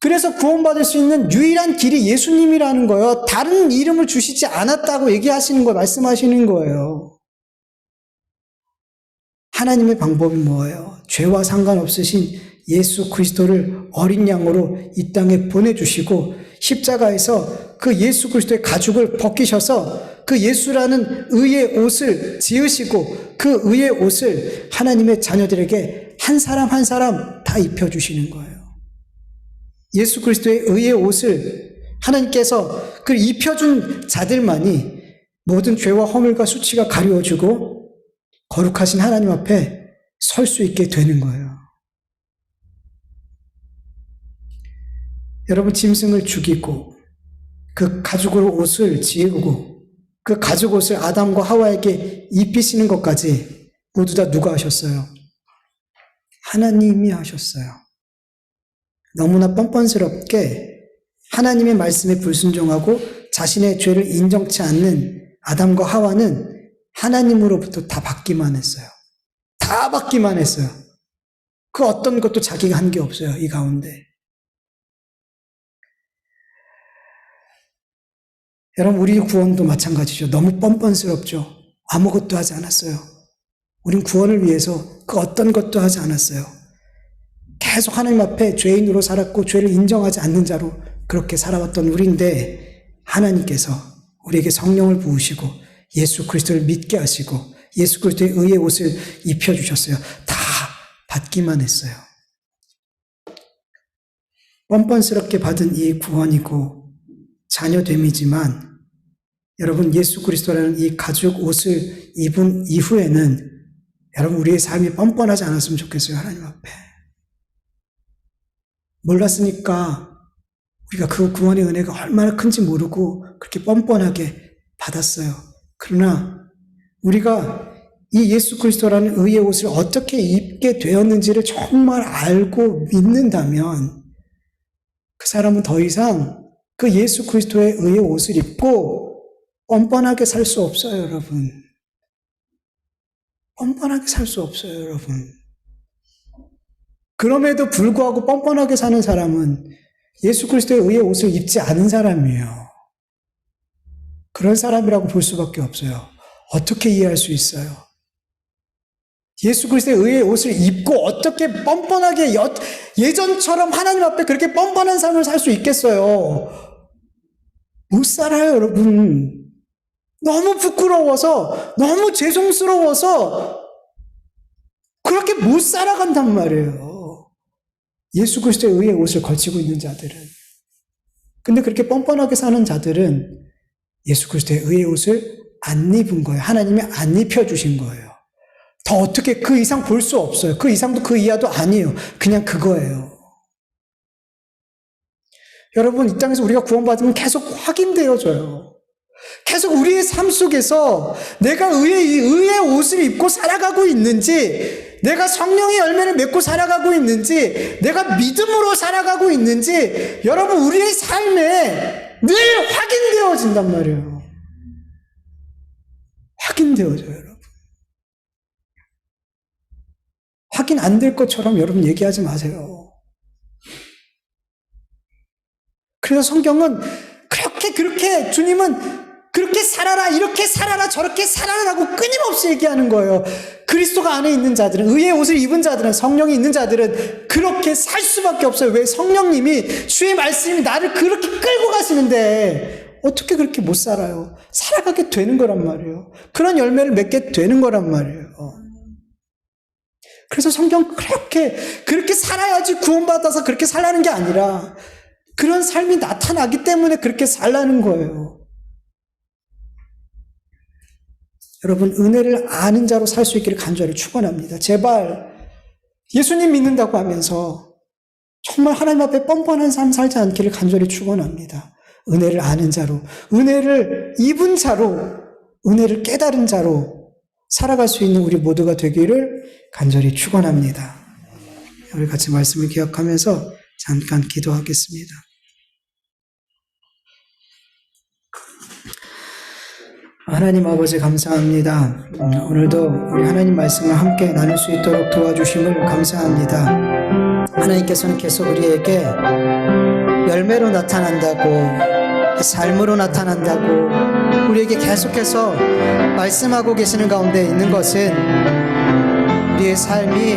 그래서 구원받을 수 있는 유일한 길이 예수님이라는 거예요. 다른 이름을 주시지 않았다고 얘기하시는 거예요. 말씀하시는 거예요. 하나님의 방법이 뭐예요? 죄와 상관없으신 예수 그리스도를 어린 양으로 이 땅에 보내주시고 십자가에서 그 예수 그리스도의 가죽을 벗기셔서 그 예수라는 의의 옷을 지으시고 그 의의 옷을 하나님의 자녀들에게 한 사람 한 사람 다 입혀주시는 거예요. 예수 그리스도의 의의 옷을 하나님께서 그 입혀준 자들만이 모든 죄와 허물과 수치가 가려워지고 거룩하신 하나님 앞에 설 수 있게 되는 거예요. 여러분, 짐승을 죽이고 그 가죽으로 옷을 지우고 그 가죽 옷을 아담과 하와에게 입히시는 것까지 모두 다 누가 하셨어요? 하나님이 하셨어요. 너무나 뻔뻔스럽게 하나님의 말씀에 불순종하고 자신의 죄를 인정치 않는 아담과 하와는 하나님으로부터 다 받기만 했어요. 다 받기만 했어요. 그 어떤 것도 자기가 한 게 없어요, 이 가운데. 여러분, 우리 구원도 마찬가지죠. 너무 뻔뻔스럽죠. 아무것도 하지 않았어요. 우린 구원을 위해서 그 어떤 것도 하지 않았어요. 계속 하나님 앞에 죄인으로 살았고 죄를 인정하지 않는 자로 그렇게 살아왔던 우리인데 하나님께서 우리에게 성령을 부으시고 예수 그리스도를 믿게 하시고 예수 그리스도의 의의 옷을 입혀주셨어요. 다 받기만 했어요. 뻔뻔스럽게 받은 이 구원이고 자녀됨이지만 여러분, 예수 그리스도라는 이 가죽 옷을 입은 이후에는 여러분, 우리의 삶이 뻔뻔하지 않았으면 좋겠어요. 하나님 앞에. 몰랐으니까 우리가 그 구원의 은혜가 얼마나 큰지 모르고 그렇게 뻔뻔하게 받았어요. 그러나 우리가 이 예수 그리스도라는 의의 옷을 어떻게 입게 되었는지를 정말 알고 믿는다면 그 사람은 더 이상 그 예수 그리스도의 의의 옷을 입고 뻔뻔하게 살 수 없어요, 여러분. 뻔뻔하게 살 수 없어요, 여러분. 그럼에도 불구하고 뻔뻔하게 사는 사람은 예수 그리스도의 의의 옷을 입지 않은 사람이에요. 그런 사람이라고 볼 수밖에 없어요. 어떻게 이해할 수 있어요? 예수 그리스도의 의의 옷을 입고 어떻게 뻔뻔하게 예전처럼 하나님 앞에 그렇게 뻔뻔한 삶을 살 수 있겠어요? 못 살아요, 여러분. 너무 부끄러워서, 너무 죄송스러워서 그렇게 못 살아간단 말이에요. 예수 그리스도의 의의 옷을 걸치고 있는 자들은. 근데 그렇게 뻔뻔하게 사는 자들은 예수 그리스도의 의의 옷을 안 입은 거예요. 하나님이 안 입혀주신 거예요. 더 어떻게 그 이상 볼 수 없어요. 그 이상도 그 이하도 아니에요. 그냥 그거예요. 여러분, 이 땅에서 우리가 구원받으면 계속 확인되어져요. 계속 우리의 삶 속에서 내가 의의 옷을 입고 살아가고 있는지, 내가 성령의 열매를 맺고 살아가고 있는지, 내가 믿음으로 살아가고 있는지, 여러분, 우리의 삶에 늘 확인되어진단 말이에요. 확인되어져요, 여러분. 확인 안 될 것처럼 여러분 얘기하지 마세요. 그래서 성경은 그렇게 주님은 그렇게 살아라, 이렇게 살아라, 저렇게 살아라라고 끊임없이 얘기하는 거예요. 그리스도가 안에 있는 자들은, 의의 옷을 입은 자들은, 성령이 있는 자들은 그렇게 살 수밖에 없어요. 왜? 성령님이, 주의 말씀이 나를 그렇게 끌고 가시는데 어떻게 그렇게 못 살아요? 살아가게 되는 거란 말이에요. 그런 열매를 맺게 되는 거란 말이에요. 그래서 성경 그렇게 살아야지 구원받아서 그렇게 살라는 게 아니라 그런 삶이 나타나기 때문에 그렇게 살라는 거예요. 여러분, 은혜를 아는 자로 살 수 있기를 간절히 축원합니다. 제발 예수님 믿는다고 하면서 정말 하나님 앞에 뻔뻔한 삶 살지 않기를 간절히 축원합니다. 은혜를 아는 자로, 은혜를 입은 자로, 은혜를 깨달은 자로 살아갈 수 있는 우리 모두가 되기를 간절히 축원합니다. 우리 같이 말씀을 기억하면서 잠깐 기도하겠습니다. 하나님 아버지 감사합니다. 오늘도 우리 하나님 말씀을 함께 나눌 수 있도록 도와주심을 감사합니다. 하나님께서는 계속 우리에게 열매로 나타난다고, 삶으로 나타난다고 우리에게 계속해서 말씀하고 계시는 가운데 있는 것은 우리의 삶이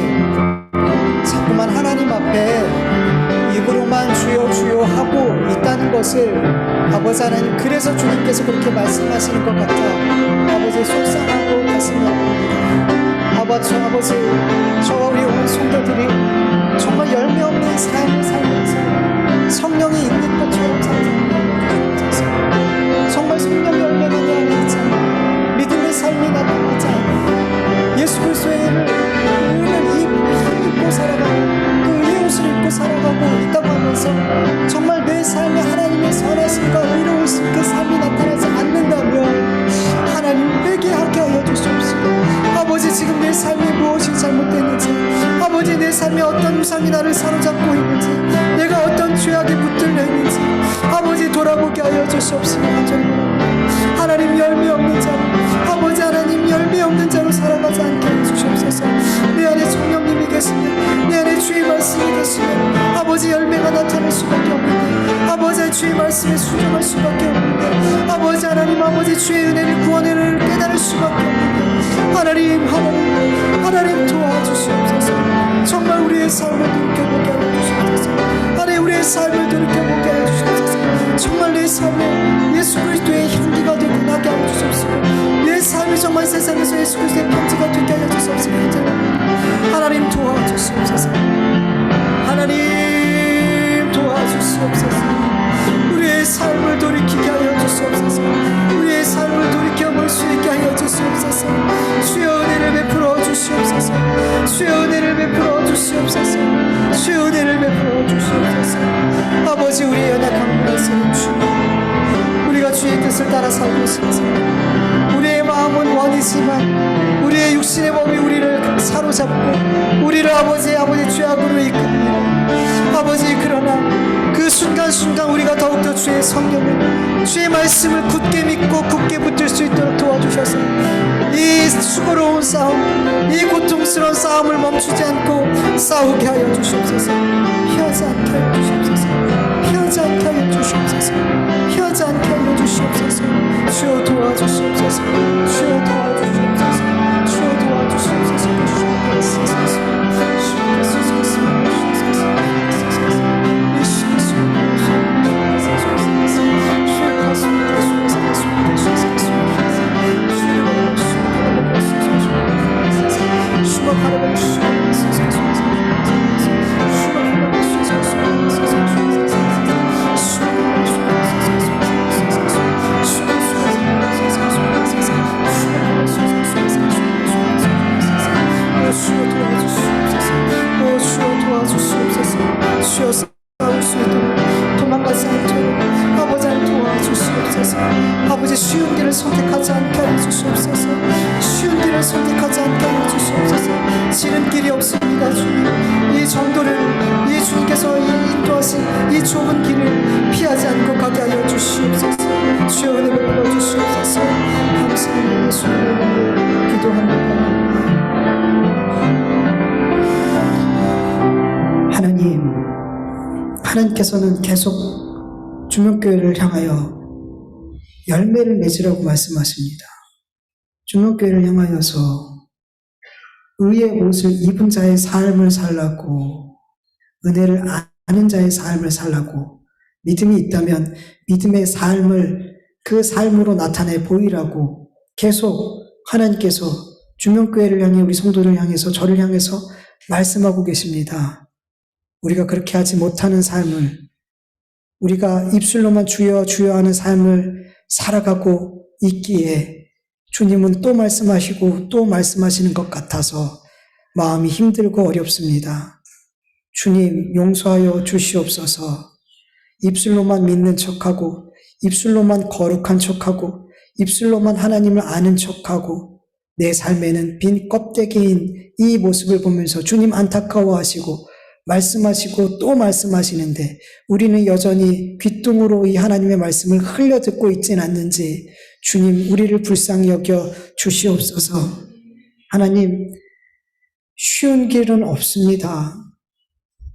자꾸만 하나님 앞에 입으로만 주여 주여 하고 있다는 것을 아버지 하나님, 그래서 주님께서 그렇게 말씀하시는 것 같아 아버지 속상하고 가슴이 아픕니다. 아버지, 저와 우리 온 성도들이 정말 열매 없는 삶을 살면서 성령이 있는 것처럼 살아가는, 정말 성령 열매가 내 안에 있잖아. 믿음의 삶이 나타나지 않아. 예수 그리스도의 은혜를 입고 살아가는, 그 의의 옷을 입고 살아가고 있다고 하면서 정말 내 삶에 하나님의 선하심과 의로우심, 그 삶이 나타나지 않는다면 하나님 회개하게 하여 주시옵소서. 아버지, 지금 내 삶에 무엇이 잘못됐는지, 아버지 내 삶에 어떤 우상이 나를 사로잡고 있는지, 내가 어떤 죄악에 붙들려 있는지 것이 없으면 간절히 바랍니다. 하나님 열매 없는 자로, 아버지 하나님 열매 없는 자로 살아가지 않게 해주시옵소서. 내 안에 성령님이 계시면, 내 안에 주의 말씀이 계시면 아버지 열매가 나타날 수밖에 없는데, 아버지 주의 말씀에 순종할 수밖에 없는데, 아버지 하나님 아버지 주의 은혜를 구원의 은혜를 깨달을 수밖에 없는데, 하나님 도와주시옵소서. 정말 우리의 삶을 돌이켜보게 하여 주시옵소서. 하나님 우리의 삶을 돌이켜보게 하여 주시옵소서. 정말 내 삶에 예수 그리스도의 향기가 되고 나게 하여 주시옵소서. 내 삶이 정말 세상에서 예수 그리스도의 편지가 되게 하여 주시옵소서. 하나님 도와주시옵소서. 하나님 도와주시옵소서. 우리의 삶을 돌이키게 하여 주시옵소서. 우리의 삶을 돌이켜볼 수 있게 하여 주시옵소서. 주여 은혜를 베풀어 주시옵소서. 주여 은혜를 베풀어 주시옵소서. 주여 은혜를 베풀어 주시옵소서. 아버지 우리의 연약함을 말씀해 주시고 우리가 주의 뜻을 따라 살고 있습니다. 우리의 마음은 원이지만 우리의 육신의 몸이 우리를 사로잡고 우리를 아버지 죄악으로 이끌입니다. 아버지 그러나 그 순간순간 우리가 더욱더 주의 성령을, 주의 말씀을 굳게 믿고 굳게 붙들 수 있도록 도와주셔서 이 수고로운 싸움, 이 고통스러운 싸움을 멈추지 않고 싸우게 하여 주시옵소서. 피하지 않게 하여 주시옵소서. 피하지 않게 하여 주시옵소서. 피하지 않게 하여 주시옵소서. 주여 도와주시옵소서. 주여 도와주시옵소서. 주여 도와주시옵소서. 주여 싸울 수 있도록 도망가지 않도록 아버지를 도와주시옵소서. 아버지 쉬운 길을 선택하지 않게 하여 주시옵소서. 쉬운 길을 선택하지 않게 하여 주시옵소서. 지름길이 없습니다. 주님 이 정도를 이 주님께서 이 인도하신 이 좁은 길을 피하지 않고 가게 하여 주시옵소서. 주여 은혜를 보여주시옵소서. 감사합니다. 예수님의 이름으로 기도합니다. 하나님께서는 계속 주명교회를 향하여 열매를 맺으라고 말씀하십니다. 주명교회를 향하여서 의의 옷을 입은 자의 삶을 살라고, 은혜를 아는 자의 삶을 살라고, 믿음이 있다면 믿음의 삶을 그 삶으로 나타내 보이라고 계속 하나님께서 주명교회를 향해 우리 성도를 향해서 저를 향해서 말씀하고 계십니다. 우리가 그렇게 하지 못하는 삶을, 우리가 입술로만 주여 주여 하는 삶을 살아가고 있기에 주님은 또 말씀하시고 또 말씀하시는 것 같아서 마음이 힘들고 어렵습니다. 주님 용서하여 주시옵소서. 입술로만 믿는 척하고 입술로만 거룩한 척하고 입술로만 하나님을 아는 척하고 내 삶에는 빈 껍데기인 이 모습을 보면서 주님 안타까워하시고 말씀하시고 또 말씀하시는데 우리는 여전히 귓등으로 이 하나님의 말씀을 흘려듣고 있진 않는지 주님 우리를 불쌍히 여겨 주시옵소서. 하나님 쉬운 길은 없습니다.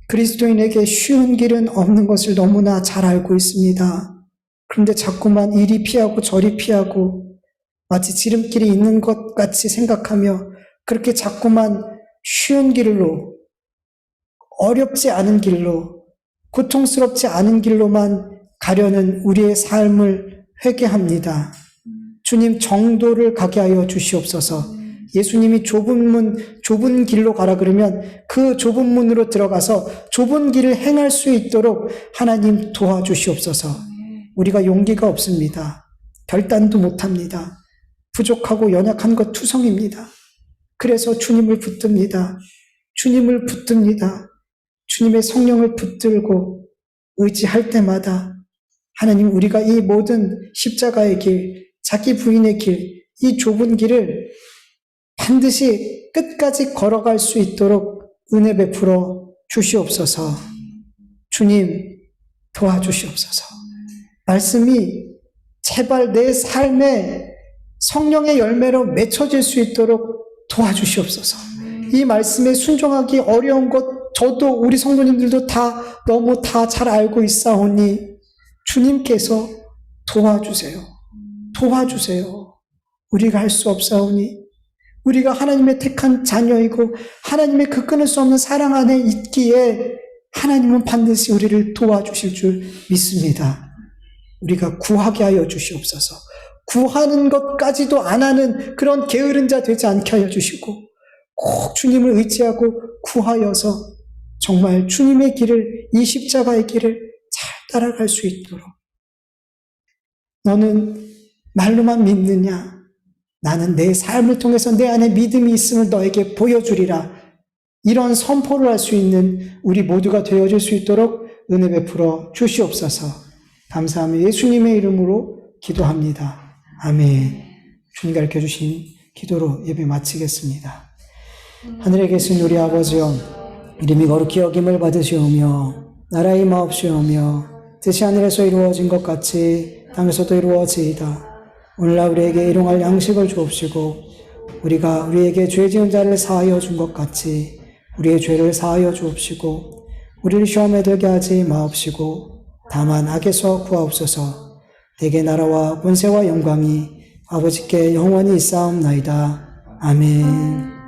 그리스도인에게 쉬운 길은 없는 것을 너무나 잘 알고 있습니다. 그런데 자꾸만 이리 피하고 저리 피하고 마치 지름길이 있는 것 같이 생각하며 그렇게 자꾸만 쉬운 길로, 어렵지 않은 길로, 고통스럽지 않은 길로만 가려는 우리의 삶을 회개합니다. 주님 정도를 가게 하여 주시옵소서. 예수님이 좁은 길로 가라 그러면 그 좁은 문으로 들어가서 좁은 길을 행할 수 있도록 하나님 도와주시옵소서. 우리가 용기가 없습니다. 결단도 못합니다. 부족하고 연약한 것 투성입니다. 그래서 주님을 붙듭니다. 주님을 붙듭니다. 주님의 성령을 붙들고 의지할 때마다 하나님 우리가 이 모든 십자가의 길, 자기 부인의 길, 이 좁은 길을 반드시 끝까지 걸어갈 수 있도록 은혜 베풀어 주시옵소서. 주님 도와주시옵소서. 말씀이 제발 내 삶에 성령의 열매로 맺혀질 수 있도록 도와주시옵소서. 이 말씀에 순종하기 어려운 것 저도 우리 성도님들도 너무 다 잘 알고 있사오니 주님께서 도와주세요. 도와주세요. 우리가 할 수 없사오니 우리가 하나님의 택한 자녀이고 하나님의 그 끊을 수 없는 사랑 안에 있기에 하나님은 반드시 우리를 도와주실 줄 믿습니다. 우리가 구하게 하여 주시옵소서. 구하는 것까지도 안 하는 그런 게으른 자 되지 않게 하여 주시고 꼭 주님을 의지하고 구하여서 정말 주님의 길을, 이 십자가의 길을 잘 따라갈 수 있도록. 너는 말로만 믿느냐? 나는 내 삶을 통해서 내 안에 믿음이 있음을 너에게 보여주리라. 이런 선포를 할 수 있는 우리 모두가 되어줄 수 있도록 은혜 베풀어 주시옵소서. 감사하며 예수님의 이름으로 기도합니다. 아멘. 주님 가르쳐 주신 기도로 예배 마치겠습니다. 하늘에 계신 우리 아버지여, 이름이 거룩히 여김을 받으시오며 나라의 임하옵시오며 뜻이 하늘에서 이루어진 것 같이 땅에서도 이루어지이다. 오늘날 우리에게 일용할 양식을 주옵시고 우리가 우리에게 죄 지은 자를 사하여 준 것 같이 우리의 죄를 사하여 주옵시고 우리를 시험에 들게 하지 마옵시고 다만 악에서 구하옵소서. 내게 나라와 권세와 영광이 아버지께 영원히 있사옵나이다. 아멘.